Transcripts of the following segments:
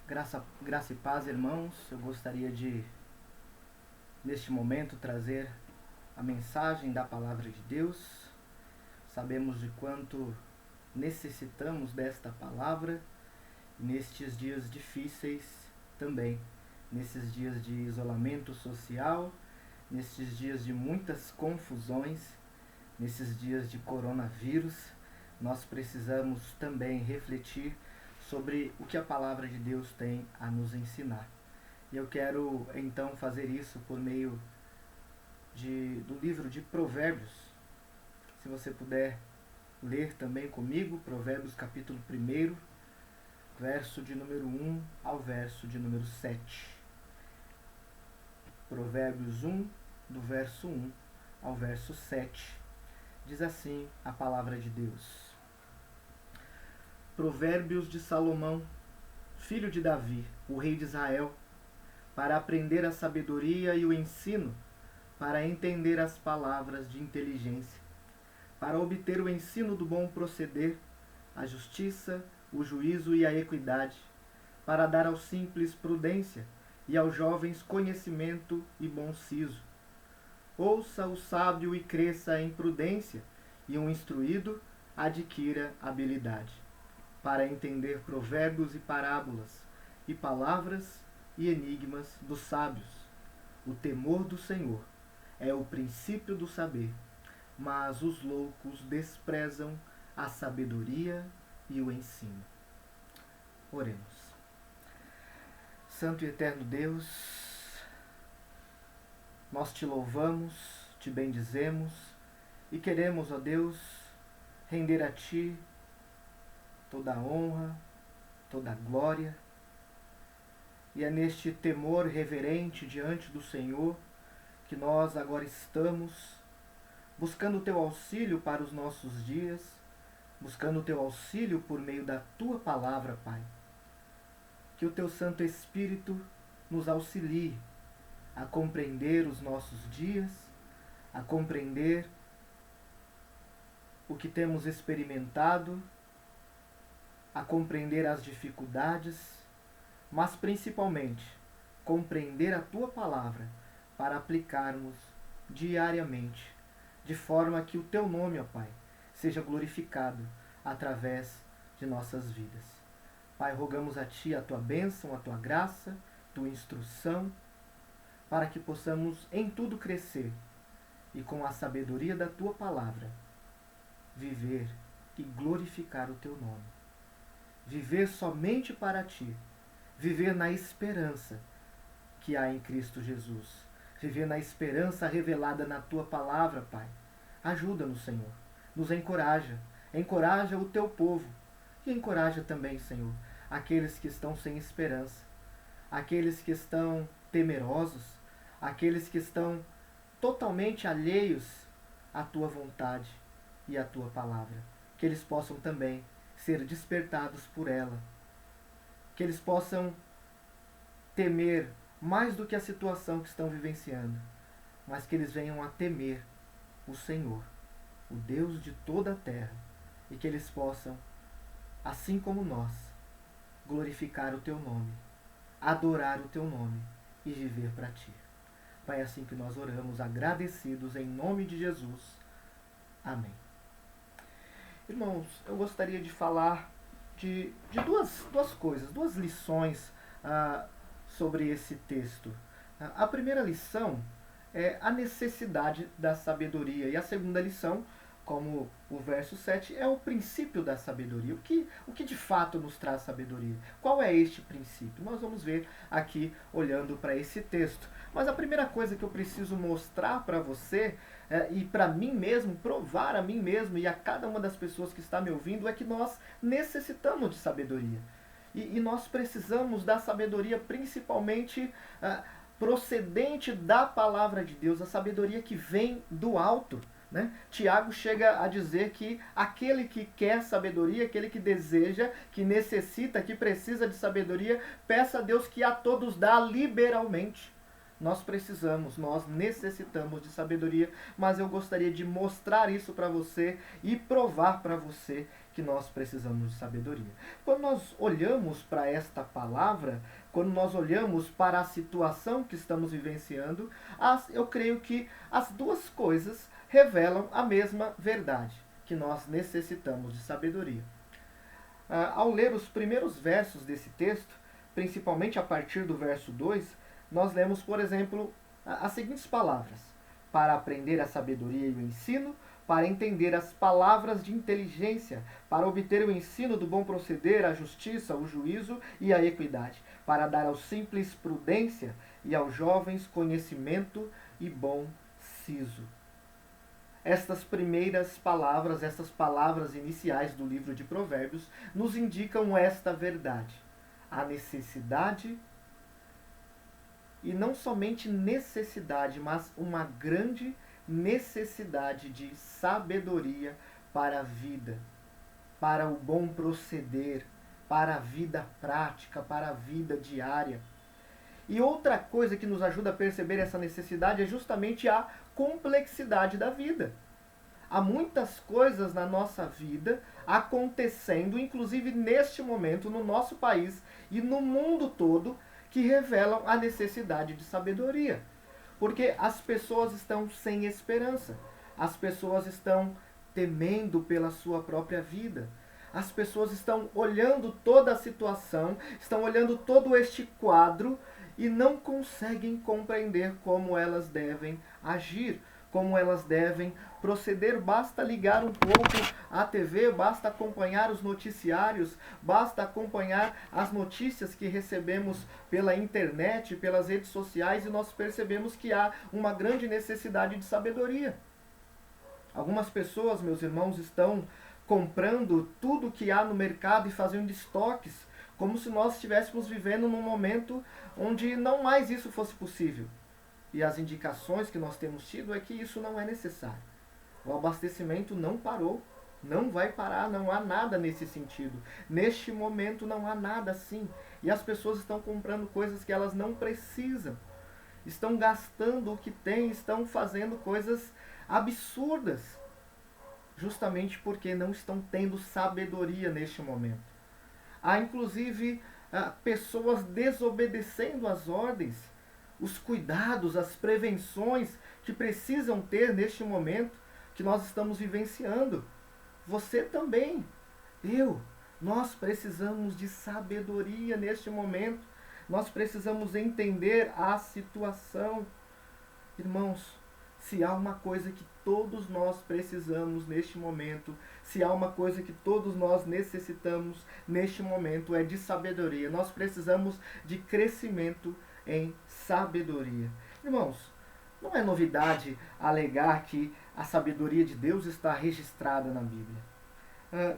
Graça e paz, irmãos. Eu gostaria de, neste momento, trazer a mensagem da Palavra de Deus. Sabemos de quanto necessitamos desta palavra nestes dias difíceis também, nesses dias de isolamento social, nesses dias de muitas confusões, nesses dias de coronavírus. Nós precisamos também refletir sobre o que a palavra de Deus tem a nos ensinar. E eu quero então fazer isso por meio do livro de Provérbios. Se você puder ler também comigo, Provérbios capítulo 1, verso de número 1 ao verso de número 7. Provérbios 1, do verso 1 ao verso 7. Diz assim a palavra de Deus. Provérbios de Salomão, filho de Davi, o rei de Israel, para aprender a sabedoria e o ensino, para entender as palavras de inteligência, para obter o ensino do bom proceder, a justiça, o juízo e a equidade, para dar aos simples prudência e aos jovens conhecimento e bom siso. Ouça o sábio e cresça em prudência, e um instruído adquira habilidade, para entender provérbios e parábolas, e palavras e enigmas dos sábios. O temor do Senhor é o princípio do saber, mas os loucos desprezam a sabedoria e o ensino. Oremos. Santo e eterno Deus, nós te louvamos, te bendizemos e queremos, ó Deus, render a ti toda a honra, toda a glória. E é neste temor reverente diante do Senhor que nós agora estamos buscando o teu auxílio para os nossos dias, buscando o teu auxílio por meio da tua palavra, Pai. Que o teu Santo Espírito nos auxilie a compreender os nossos dias, a compreender o que temos experimentado, a compreender as dificuldades, mas principalmente compreender a tua palavra para aplicarmos diariamente, de forma que o teu nome, ó Pai, seja glorificado através de nossas vidas. Pai, rogamos a ti a tua bênção, a tua graça, tua instrução, para que possamos em tudo crescer e com a sabedoria da tua palavra viver e glorificar o teu nome. Viver somente para ti, viver na esperança que há em Cristo Jesus, viver na esperança revelada na tua palavra, Pai. Ajuda-nos, Senhor, nos encoraja o teu povo e encoraja também, Senhor, aqueles que estão sem esperança, aqueles que estão temerosos, aqueles que estão totalmente alheios à tua vontade e à tua palavra, que eles possam também ser despertados por ela, que eles possam temer mais do que a situação que estão vivenciando, mas que eles venham a temer o Senhor, o Deus de toda a terra, e que eles possam, assim como nós, glorificar o teu nome, adorar o teu nome e viver para ti. Pai, é assim que nós oramos, agradecidos em nome de Jesus. Amém. Irmãos, eu gostaria de falar de duas coisas, duas lições sobre esse texto. A primeira lição é a necessidade da sabedoria. E a segunda lição, como o verso 7, é o princípio da sabedoria. O que de fato nos traz sabedoria? Qual é este princípio? Nós vamos ver aqui olhando para esse texto. Mas a primeira coisa que eu preciso mostrar para você e para mim mesmo, provar a mim mesmo e a cada uma das pessoas que está me ouvindo, é que nós necessitamos de sabedoria. E nós precisamos da sabedoria principalmente procedente da palavra de Deus, a sabedoria que vem do alto. Né? Tiago chega a dizer que aquele que quer sabedoria, aquele que deseja, que necessita, que precisa de sabedoria, peça a Deus que a todos dá liberalmente. Nós necessitamos de sabedoria, mas eu gostaria de mostrar isso para você e provar para você que nós precisamos de sabedoria. Quando nós olhamos para esta palavra, quando nós olhamos para a situação que estamos vivenciando, eu creio que as duas coisas revelam a mesma verdade, que nós necessitamos de sabedoria. Ao ler os primeiros versos desse texto, principalmente a partir do verso 2, nós lemos, por exemplo, as seguintes palavras: para aprender a sabedoria e o ensino, para entender as palavras de inteligência, para obter o ensino do bom proceder, a justiça, o juízo e a equidade, para dar aos simples prudência e aos jovens conhecimento e bom siso. Estas primeiras palavras, estas palavras iniciais do livro de Provérbios, nos indicam esta verdade: a necessidade, e não somente necessidade, mas uma grande necessidade de sabedoria para a vida, para o bom proceder, para a vida prática, para a vida diária. E outra coisa que nos ajuda a perceber essa necessidade é justamente a complexidade da vida. Há muitas coisas na nossa vida acontecendo, inclusive neste momento, no nosso país e no mundo todo, que revelam a necessidade de sabedoria. Porque as pessoas estão sem esperança, as pessoas estão temendo pela sua própria vida, as pessoas estão olhando toda a situação, estão olhando todo este quadro e não conseguem compreender como elas devem agir, como elas devem proceder. Basta ligar um pouco a TV, basta acompanhar os noticiários, basta acompanhar as notícias que recebemos pela internet, pelas redes sociais, e nós percebemos que há uma grande necessidade de sabedoria. Algumas pessoas, meus irmãos, estão comprando tudo que há no mercado e fazendo estoques, como se nós estivéssemos vivendo num momento onde não mais isso fosse possível. E as indicações que nós temos tido é que isso não é necessário. O abastecimento não parou, não vai parar, não há nada nesse sentido. Neste momento não há nada assim. E as pessoas estão comprando coisas que elas não precisam. Estão gastando o que têm, estão fazendo coisas absurdas, justamente porque não estão tendo sabedoria neste momento. Há inclusive pessoas desobedecendo às ordens, os cuidados, as prevenções que precisam ter neste momento que nós estamos vivenciando. Você também, nós precisamos de sabedoria neste momento. Nós precisamos entender a situação. Irmãos, se há uma coisa que todos nós precisamos neste momento, se há uma coisa que todos nós necessitamos neste momento, é de sabedoria. Nós precisamos de crescimento em sabedoria. Irmãos, não é novidade alegar que a sabedoria de Deus está registrada na Bíblia.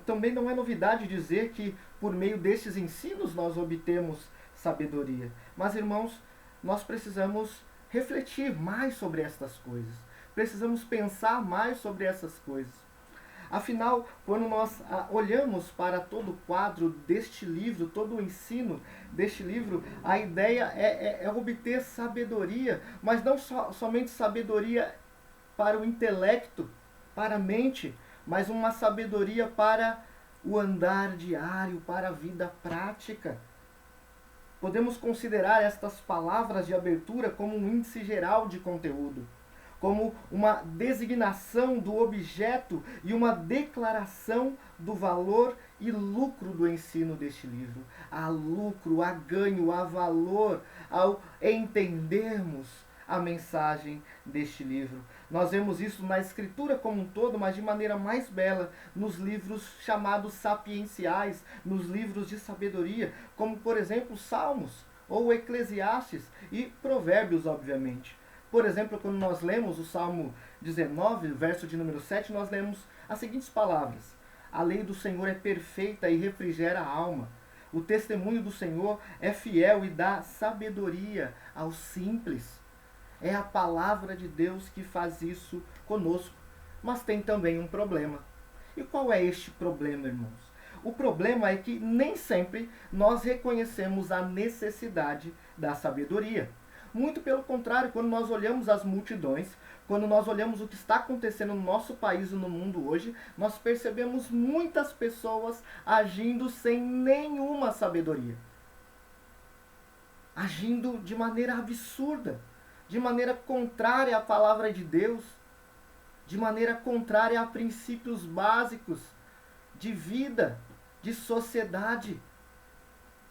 Também não é novidade dizer que por meio destes ensinos nós obtemos sabedoria. Mas, irmãos, nós precisamos refletir mais sobre estas coisas. Precisamos pensar mais sobre essas coisas. Afinal, quando nós olhamos para todo o quadro deste livro, todo o ensino deste livro, a ideia é obter sabedoria, mas não somente sabedoria para o intelecto, para a mente, mas uma sabedoria para o andar diário, para a vida prática. Podemos considerar estas palavras de abertura como um índice geral de conteúdo, como uma designação do objeto e uma declaração do valor e lucro do ensino deste livro. Há lucro, há ganho, há valor ao entendermos a mensagem deste livro. Nós vemos isso na escritura como um todo, mas de maneira mais bela nos livros chamados sapienciais, nos livros de sabedoria, como por exemplo Salmos ou Eclesiastes e Provérbios, obviamente. Por exemplo, quando nós lemos o Salmo 19, verso de número 7, nós lemos as seguintes palavras: a lei do Senhor é perfeita e refrigera a alma. O testemunho do Senhor é fiel e dá sabedoria aos simples. É a palavra de Deus que faz isso conosco. Mas tem também um problema. E qual é este problema, irmãos? O problema é que nem sempre nós reconhecemos a necessidade da sabedoria. Muito pelo contrário, quando nós olhamos as multidões, quando nós olhamos o que está acontecendo no nosso país e no mundo hoje, nós percebemos muitas pessoas agindo sem nenhuma sabedoria. Agindo de maneira absurda, de maneira contrária à palavra de Deus, de maneira contrária a princípios básicos de vida, de sociedade.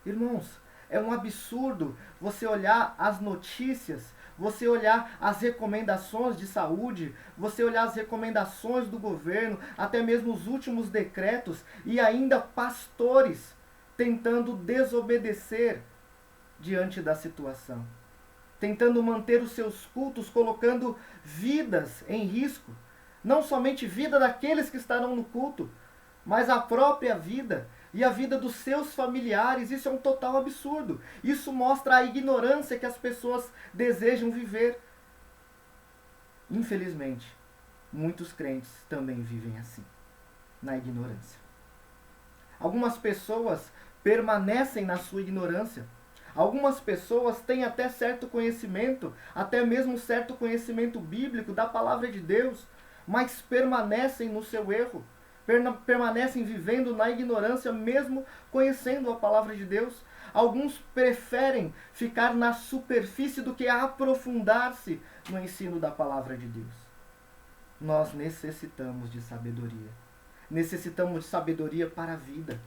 Irmãos, é um absurdo você olhar as notícias, você olhar as recomendações de saúde, você olhar as recomendações do governo, até mesmo os últimos decretos, e ainda pastores tentando desobedecer diante da situação, tentando manter os seus cultos, colocando vidas em risco. Não somente vida daqueles que estarão no culto, mas a própria vida e a vida dos seus familiares. Isso é um total absurdo. Isso mostra a ignorância que as pessoas desejam viver. Infelizmente, muitos crentes também vivem assim, na ignorância. Algumas pessoas permanecem na sua ignorância. Algumas pessoas têm até certo conhecimento, até mesmo certo conhecimento bíblico da palavra de Deus, mas permanecem no seu erro, permanecem vivendo na ignorância, mesmo conhecendo a palavra de Deus. Alguns preferem ficar na superfície do que aprofundar-se no ensino da palavra de Deus. Nós necessitamos de sabedoria. Necessitamos de sabedoria para a vida.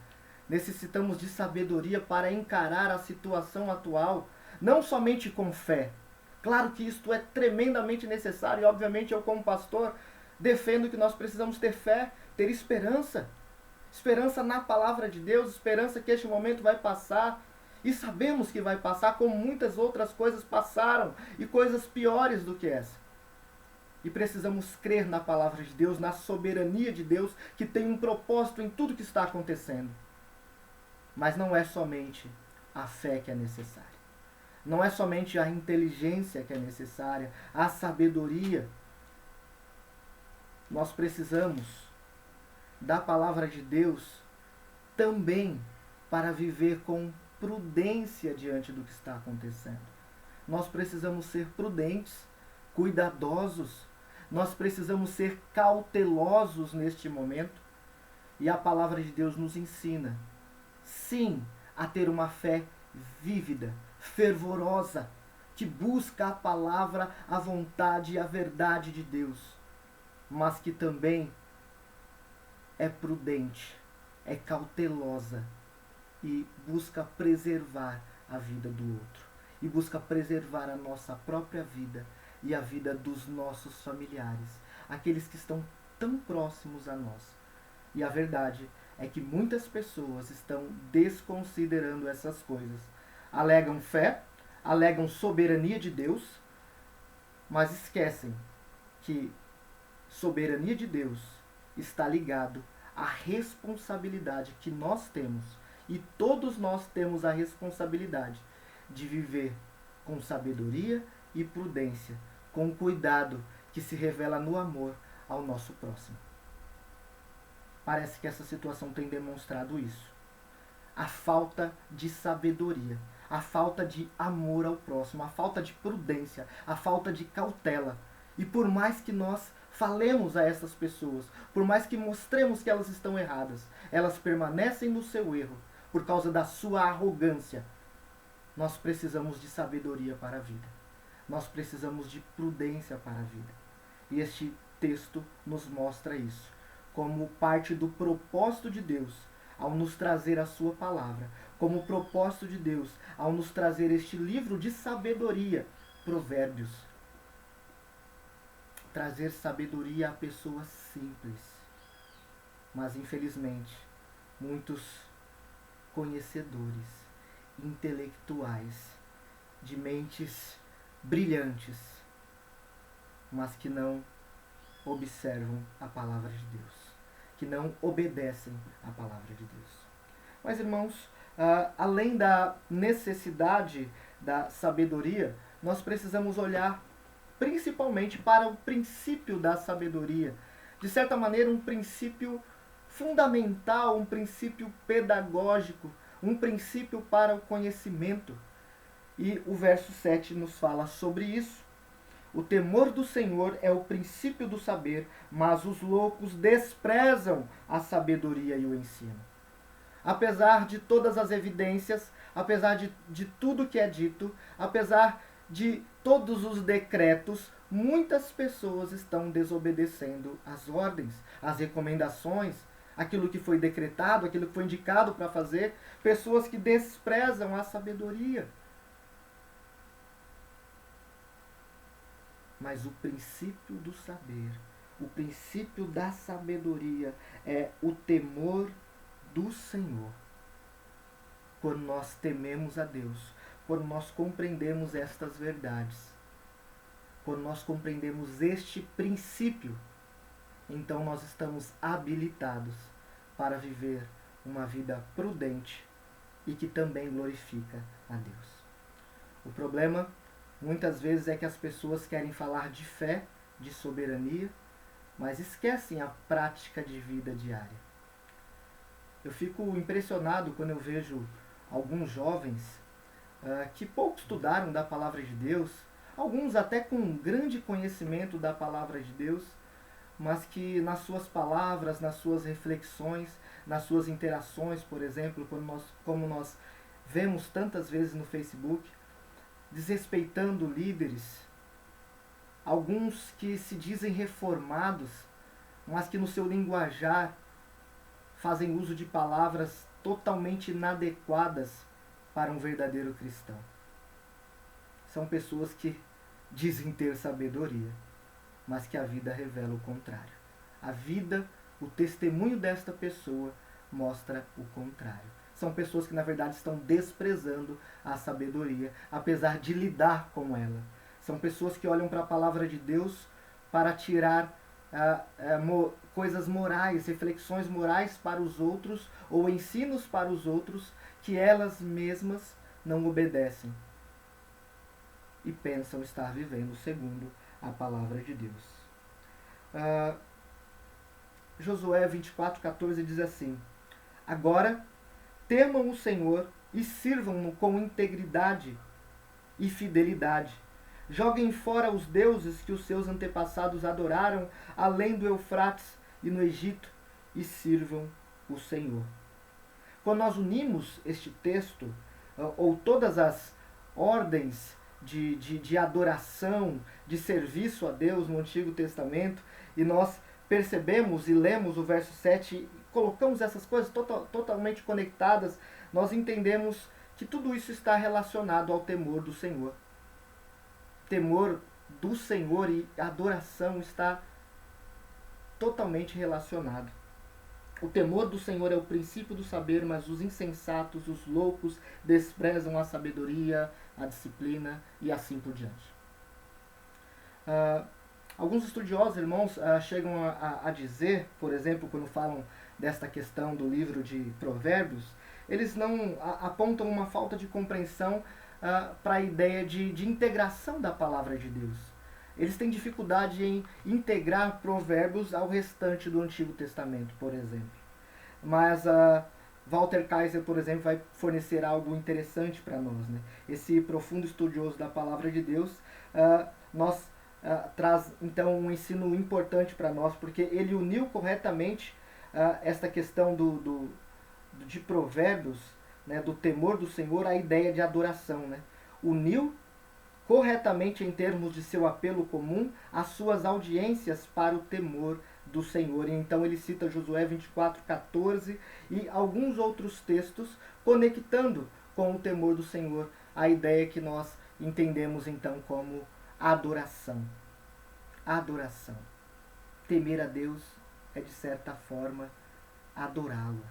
Necessitamos de sabedoria para encarar a situação atual, não somente com fé. Claro que isto é tremendamente necessário e, obviamente, eu como pastor defendo que nós precisamos ter fé, ter esperança. Esperança na palavra de Deus, esperança que este momento vai passar. E sabemos que vai passar, como muitas outras coisas passaram, e coisas piores do que essa. E precisamos crer na palavra de Deus, na soberania de Deus, que tem um propósito em tudo que está acontecendo. Mas não é somente a fé que é necessária. Não é somente a inteligência que é necessária, a sabedoria. Nós precisamos da palavra de Deus também para viver com prudência diante do que está acontecendo. Nós precisamos ser prudentes, cuidadosos. Nós precisamos ser cautelosos neste momento. E a palavra de Deus nos ensina, sim, a ter uma fé vívida, fervorosa, que busca a palavra, a vontade e a verdade de Deus, mas que também é prudente, é cautelosa e busca preservar a vida do outro, e busca preservar a nossa própria vida e a vida dos nossos familiares, aqueles que estão tão próximos a nós. E a verdade é que muitas pessoas estão desconsiderando essas coisas. Alegam fé, alegam soberania de Deus, mas esquecem que soberania de Deus está ligado à responsabilidade que nós temos, e todos nós temos a responsabilidade de viver com sabedoria e prudência, com cuidado que se revela no amor ao nosso próximo. Parece que essa situação tem demonstrado isso. A falta de sabedoria, a falta de amor ao próximo, a falta de prudência, a falta de cautela. E por mais que nós falemos a essas pessoas, por mais que mostremos que elas estão erradas, elas permanecem no seu erro por causa da sua arrogância. Nós precisamos de sabedoria para a vida. Nós precisamos de prudência para a vida. E este texto nos mostra isso, como parte do propósito de Deus ao nos trazer a sua palavra, como o propósito de Deus ao nos trazer este livro de sabedoria, Provérbios. Trazer sabedoria a pessoas simples. Mas infelizmente, muitos conhecedores, intelectuais, de mentes brilhantes, mas que não observam a palavra de Deus, que não obedecem à palavra de Deus. Mas, irmãos, além da necessidade da sabedoria, nós precisamos olhar principalmente para o princípio da sabedoria. De certa maneira, um princípio fundamental, um princípio pedagógico, um princípio para o conhecimento. E o verso 7 nos fala sobre isso. O temor do Senhor é o princípio do saber, mas os loucos desprezam a sabedoria e o ensino. Apesar de todas as evidências, apesar de tudo que é dito, apesar de todos os decretos, muitas pessoas estão desobedecendo as ordens, as recomendações, aquilo que foi decretado, aquilo que foi indicado para fazer, pessoas que desprezam a sabedoria. Mas o princípio do saber, o princípio da sabedoria é o temor do Senhor. Quando nós tememos a Deus, quando nós compreendemos estas verdades, quando nós compreendemos este princípio, então nós estamos habilitados para viver uma vida prudente e que também glorifica a Deus. O problema, muitas vezes, é que as pessoas querem falar de fé, de soberania, mas esquecem a prática de vida diária. Eu fico impressionado quando eu vejo alguns jovens que pouco estudaram da palavra de Deus, alguns até com um grande conhecimento da palavra de Deus, mas que nas suas palavras, nas suas reflexões, nas suas interações, por exemplo, como nós vemos tantas vezes no Facebook, desrespeitando líderes, alguns que se dizem reformados, mas que no seu linguajar fazem uso de palavras totalmente inadequadas para um verdadeiro cristão. São pessoas que dizem ter sabedoria, mas que a vida revela o contrário. A vida, o testemunho desta pessoa mostra o contrário. São pessoas que, na verdade, estão desprezando a sabedoria, apesar de lidar com ela. São pessoas que olham para a palavra de Deus para tirar coisas morais, reflexões morais para os outros, ou ensinos para os outros, que elas mesmas não obedecem e pensam estar vivendo segundo a palavra de Deus. Josué 24:14 diz assim: Agora temam o Senhor e sirvam-no com integridade e fidelidade. Joguem fora os deuses que os seus antepassados adoraram além do Eufrates e no Egito e sirvam o Senhor. Quando nós unimos este texto, ou todas as ordens de adoração, de serviço a Deus no Antigo Testamento, e nós percebemos e lemos o verso 7 e colocamos essas coisas totalmente conectadas, nós entendemos que tudo isso está relacionado ao temor do Senhor. Temor do Senhor e adoração está totalmente relacionado. O temor do Senhor é o princípio do saber, mas os insensatos, os loucos, desprezam a sabedoria, a disciplina e assim por diante. Alguns estudiosos, irmãos, chegam a dizer, por exemplo, quando falam desta questão do livro de Provérbios, eles não apontam uma falta de compreensão para a ideia de integração da palavra de Deus. Eles têm dificuldade em integrar Provérbios ao restante do Antigo Testamento, por exemplo. Mas Walter Kaiser, por exemplo, vai fornecer algo interessante para nós, né? Esse profundo estudioso da palavra de Deus traz então um ensino importante para nós, porque ele uniu corretamente esta questão de Provérbios, né, do temor do Senhor, à ideia de adoração, né? Uniu corretamente em termos de seu apelo comum as suas audiências para o temor do Senhor. E então ele cita Josué 24:14 e alguns outros textos, conectando com o temor do Senhor a ideia que nós entendemos então como adoração. Adoração. Temer a Deus é, de certa forma, adorá-lo.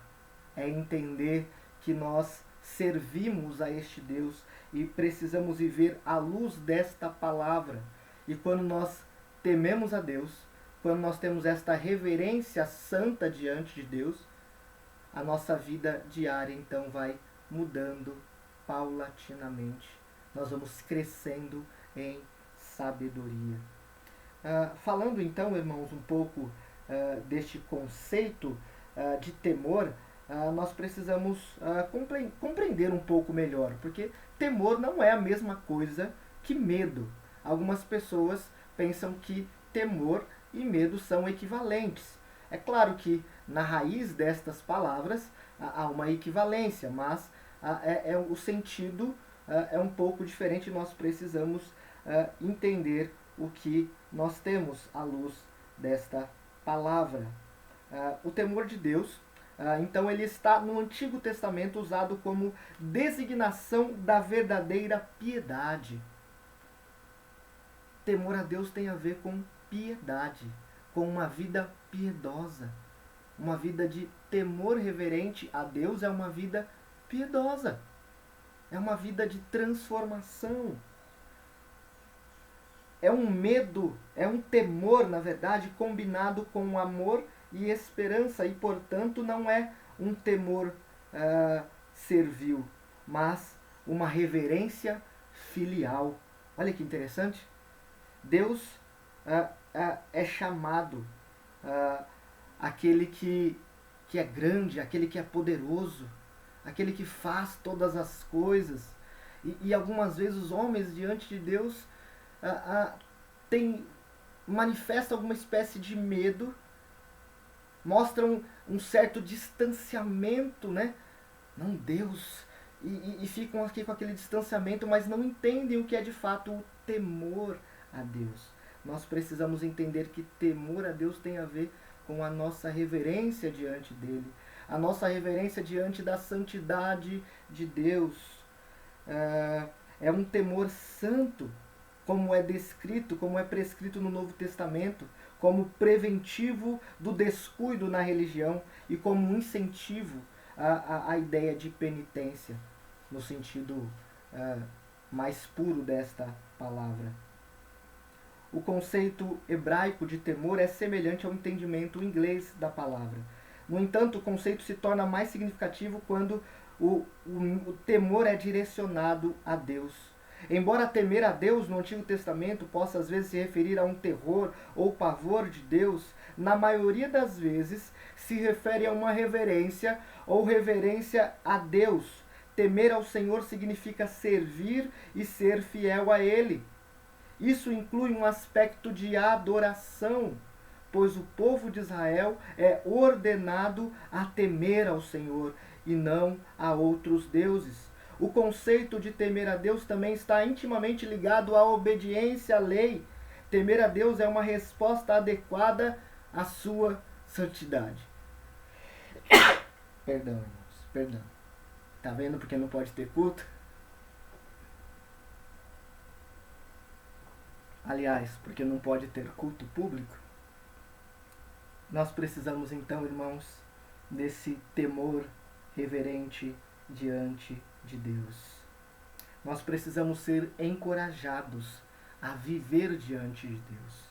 É entender que nós servimos a este Deus e precisamos viver à luz desta palavra. E quando nós tememos a Deus, quando nós temos esta reverência santa diante de Deus, a nossa vida diária então vai mudando paulatinamente. Nós vamos crescendo em sabedoria. Falando então, irmãos, um pouco deste conceito de temor, nós precisamos compreender um pouco melhor, porque temor não é a mesma coisa que medo. Algumas pessoas pensam que temor e medo são equivalentes. É claro que na raiz destas palavras há uma equivalência, mas o sentido é um pouco diferente e nós precisamos entender o que nós temos à luz desta palavra. O temor de Deus, então, ele está no Antigo Testamento usado como designação da verdadeira piedade. Temor a Deus tem a ver com piedade, com uma vida piedosa. Uma vida de temor reverente a Deus é uma vida piedosa. É uma vida de transformação. É um medo, é um temor, na verdade, combinado com amor e esperança, e portanto não é um temor servil, mas uma reverência filial. Olha que interessante. Deus é chamado aquele que é grande, aquele que é poderoso, aquele que faz todas as coisas. E algumas vezes os homens diante de Deus manifestam alguma espécie de medo, mostram um certo distanciamento, né? Não, Deus, e ficam aqui com aquele distanciamento, mas não entendem o que é de fato o temor a Deus. Nós precisamos entender que temor a Deus tem a ver com a nossa reverência diante dele, a nossa reverência diante da santidade de Deus. É um temor santo, como é descrito, como é prescrito no Novo Testamento, como preventivo do descuido na religião e como um incentivo à ideia de penitência, no sentido mais puro desta palavra. O conceito hebraico de temor é semelhante ao entendimento inglês da palavra. No entanto, o conceito se torna mais significativo quando o temor é direcionado a Deus. Embora temer a Deus no Antigo Testamento possa às vezes se referir a um terror ou pavor de Deus, na maioria das vezes se refere a uma reverência ou reverência a Deus. Temer ao Senhor significa servir e ser fiel a Ele. Isso inclui um aspecto de adoração, pois o povo de Israel é ordenado a temer ao Senhor e não a outros deuses. O conceito de temer a Deus também está intimamente ligado à obediência à lei. Temer a Deus é uma resposta adequada à sua santidade. Perdão, irmãos, perdão. Tá vendo porque não pode ter culto? Aliás, porque não pode ter culto público. Nós precisamos então, irmãos, desse temor reverente diante de Deus. Nós precisamos ser encorajados a viver diante de Deus,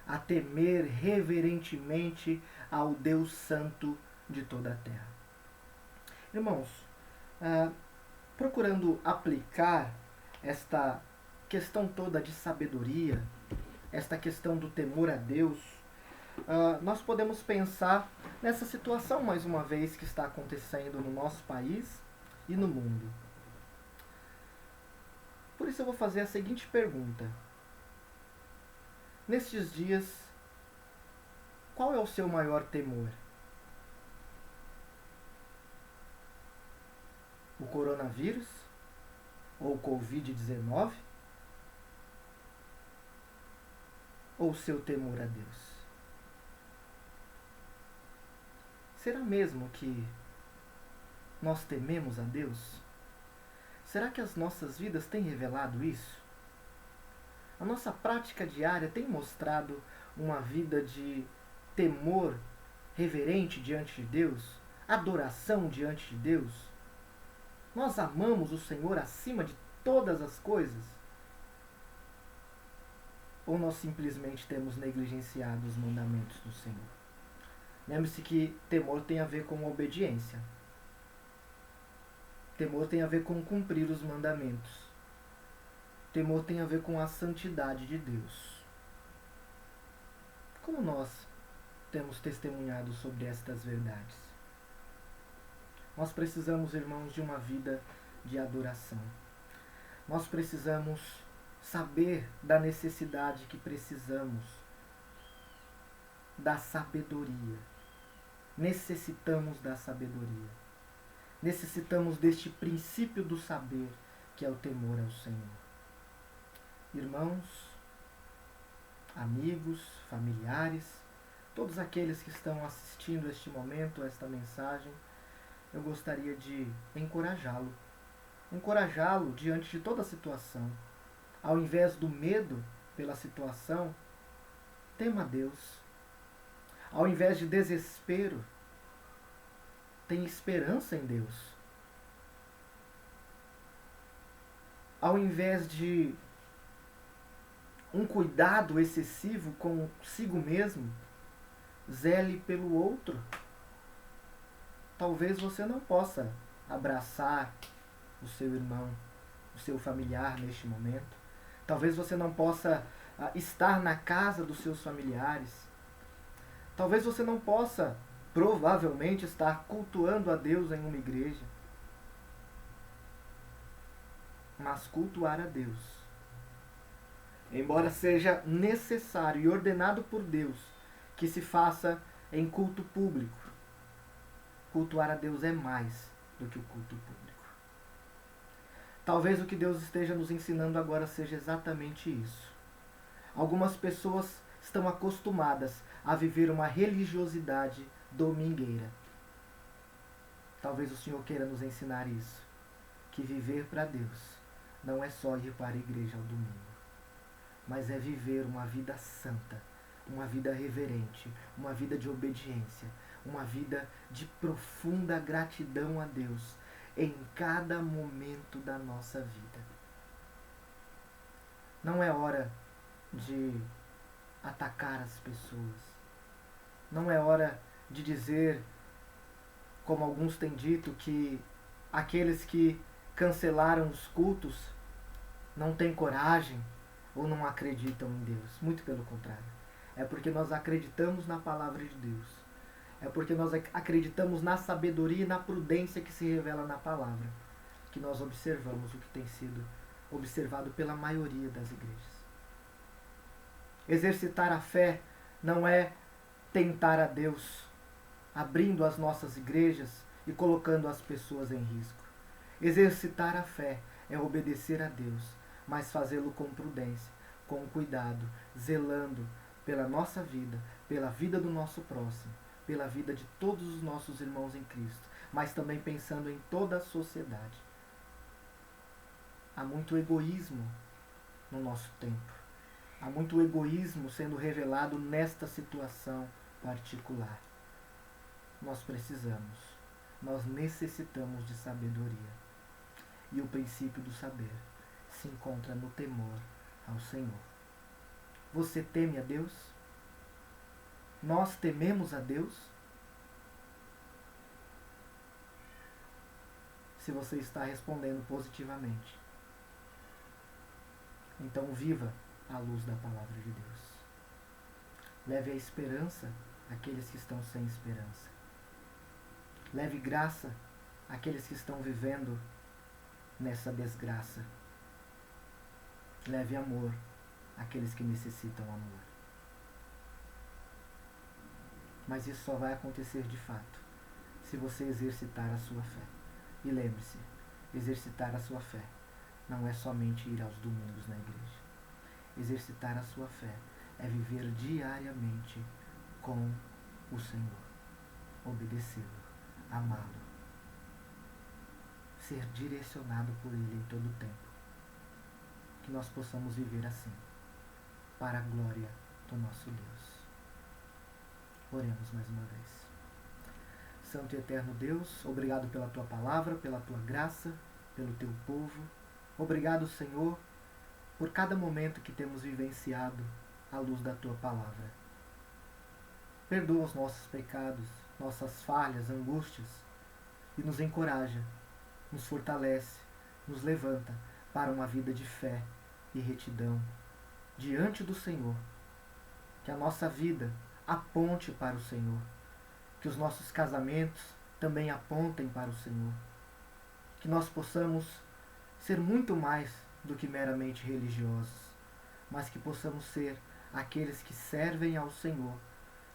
a temer reverentemente ao Deus Santo de toda a terra. Irmãos, procurando aplicar esta questão toda de sabedoria, esta questão do temor a Deus, nós podemos pensar nessa situação, mais uma vez, que está acontecendo no nosso país e no mundo. Por isso eu vou fazer a seguinte pergunta. Nestes dias, qual é o seu maior temor? O coronavírus? Ou o Covid-19? Ou o seu temor a Deus? Será mesmo que nós tememos a Deus? Será que as nossas vidas têm revelado isso? A nossa prática diária tem mostrado uma vida de temor reverente diante de Deus? Adoração diante de Deus? Nós amamos o Senhor acima de todas as coisas? Ou nós simplesmente temos negligenciado os mandamentos do Senhor? Lembre-se que temor tem a ver com obediência. Temor tem a ver com cumprir os mandamentos. Temor tem a ver com a santidade de Deus. Como nós temos testemunhado sobre estas verdades? Nós precisamos, irmãos, de uma vida de adoração. Nós precisamos saber da necessidade que precisamos da sabedoria. Necessitamos da sabedoria. Necessitamos deste princípio do saber, que é o temor ao Senhor. Irmãos, amigos, familiares, todos aqueles que estão assistindo este momento, esta mensagem, eu gostaria de encorajá-lo. Encorajá-lo diante de toda a situação. Ao invés do medo pela situação, tema a Deus. Ao invés de desespero, tenha esperança em Deus. Ao invés de um cuidado excessivo consigo mesmo, zele pelo outro. Talvez você não possa abraçar o seu irmão, o seu familiar neste momento. Talvez você não possa estar na casa dos seus familiares. Talvez você não possa, provavelmente, estar cultuando a Deus em uma igreja. Mas cultuar a Deus, embora seja necessário e ordenado por Deus que se faça em culto público, cultuar a Deus é mais do que o culto público. Talvez o que Deus esteja nos ensinando agora seja exatamente isso. Algumas pessoas estão acostumadas a viver uma religiosidade domingueira. Talvez o Senhor queira nos ensinar isso, que viver para Deus não é só ir para a igreja ao domingo, mas é viver uma vida santa, uma vida reverente, uma vida de obediência, uma vida de profunda gratidão a Deus em cada momento da nossa vida. Não é hora de atacar as pessoas. Não é hora de dizer, como alguns têm dito, que aqueles que cancelaram os cultos não têm coragem ou não acreditam em Deus. Muito pelo contrário. É porque nós acreditamos na palavra de Deus. É porque nós acreditamos na sabedoria e na prudência que se revela na palavra, que nós observamos o que tem sido observado pela maioria das igrejas. Exercitar a fé não é tentar a Deus, abrindo as nossas igrejas e colocando as pessoas em risco. Exercitar a fé é obedecer a Deus, mas fazê-lo com prudência, com cuidado, zelando pela nossa vida, pela vida do nosso próximo, pela vida de todos os nossos irmãos em Cristo, mas também pensando em toda a sociedade. Há muito egoísmo no nosso tempo. Há muito egoísmo sendo revelado nesta situação particular. Nós necessitamos de sabedoria. E o princípio do saber se encontra no temor ao Senhor. Você teme a Deus? Nós tememos a Deus? Se você está respondendo positivamente, então viva à luz da palavra de Deus. Leve a esperança àqueles que estão sem esperança. Leve graça àqueles que estão vivendo nessa desgraça. Leve amor àqueles que necessitam amor. Mas isso só vai acontecer de fato se você exercitar a sua fé. E lembre-se, exercitar a sua fé não é somente ir aos domingos na igreja. Exercitar a sua fé é viver diariamente com o Senhor, obedecê-lo, amá-lo, ser direcionado por Ele em todo o tempo. Que nós possamos viver assim, para a glória do nosso Deus. Oremos mais uma vez. Santo e eterno Deus, obrigado pela Tua palavra, pela Tua graça, pelo Teu povo. Obrigado, Senhor, por cada momento que temos vivenciado à luz da Tua palavra. Perdoa os nossos pecados, nossas falhas, angústias, e nos encoraja, nos fortalece, nos levanta para uma vida de fé e retidão diante do Senhor. Que a nossa vida aponte para o Senhor. Que os nossos casamentos também apontem para o Senhor. Que nós possamos ser muito mais do que meramente religiosos, mas que possamos ser aqueles que servem ao Senhor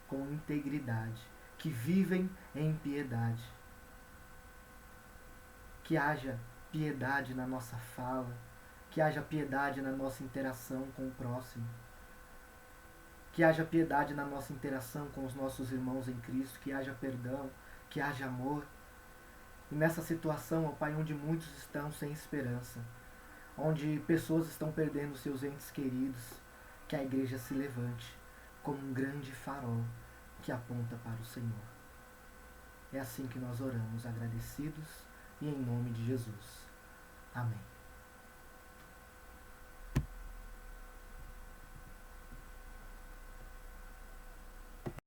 com integridade, que vivem em piedade. Que haja piedade na nossa fala, que haja piedade na nossa interação com o próximo, que haja piedade na nossa interação com os nossos irmãos em Cristo, que haja perdão, que haja amor. E nessa situação, ó Pai, onde muitos estão sem esperança, onde pessoas estão perdendo seus entes queridos, que a igreja se levante como um grande farol que aponta para o Senhor. É assim que nós oramos, agradecidos e em nome de Jesus. Amém.